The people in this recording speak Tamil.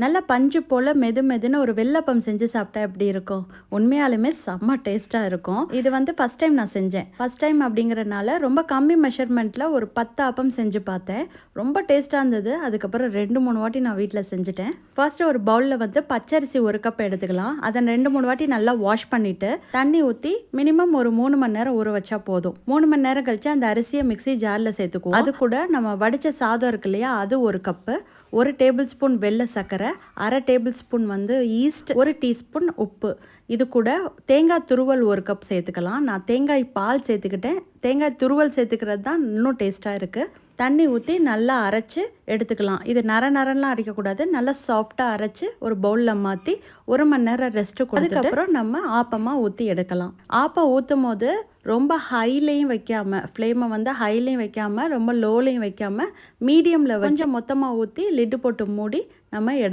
நல்ல பஞ்சு போல் மெது மெதுன்னு ஒரு வெள்ளப்பம் செஞ்சு சாப்பிட்டா எப்படி இருக்கும்? உண்மையாலுமே செம்ம டேஸ்ட்டாக இருக்கும். இது வந்து ஃபஸ்ட் டைம் நான் செஞ்சேன். ஃபஸ்ட் டைம் அப்படிங்கிறனால ரொம்ப கம்மி மெஷர்மெண்ட்டில் ஒரு 10 அப்பம் செஞ்சு பார்த்தேன். ரொம்ப டேஸ்ட்டாக இருந்தது. அதுக்கப்புறம் 2-3 வாட்டி நான் வீட்டில் செஞ்சுட்டேன். ஃபர்ஸ்ட்டு ஒரு பவுலில் வந்து பச்சரிசி 1 கப் எடுத்துக்கலாம். அதை 2-3 வாட்டி நல்லா வாஷ் பண்ணிவிட்டு தண்ணி ஊற்றி மினிமம் ஒரு 3 மணி நேரம் ஊற வச்சா போதும். 3 மணி நேரம் கழிச்சு அந்த அரிசியை மிக்ஸி ஜாரில் சேர்த்துக்குவோம். அது கூட நம்ம வடித்த சாதம் இருக்கு இல்லையா, அது 1 கப்பு, 1 டேபிள் ஸ்பூன் வெள்ளை சர்க்கரை, 1/2 டேபிள் ஸ்பூன் வந்து ஈஸ்ட், 1 டீஸ்பூன் உப்பு. இது கூட தேங்காய் துருவல் 1 கப் சேர்த்துக்கலாம். நான் தேங்காய் பால் சேர்த்துக்கிட்டேன். தேங்காய் துருவல் சேர்த்துக்கிறது தான் இன்னும் டேஸ்ட்டாக இருக்குது. தண்ணி ஊற்றி நல்லா அரைச்சி எடுத்துக்கலாம். இது நரலாம் அரைக்கக்கூடாது. நல்லா சாஃப்டாக அரைச்சி ஒரு பவுலில் மாற்றி 1 மணி நேரம் ரெஸ்ட்டு கொடுத்துட்டு அதுக்கப்புறம் நம்ம ஆப்பமாக ஊற்றி எடுக்கலாம். ஆப்பம் ஊற்றும் போது ரொம்ப ஹைலையும் வைக்காமல், ஃப்ளேமை வந்து ஹைலையும் வைக்காமல் ரொம்ப லோலையும் வைக்காமல் மீடியமில் கொஞ்சம் மொத்தமாக ஊற்றி லிட்டு போட்டு மூடி நம்ம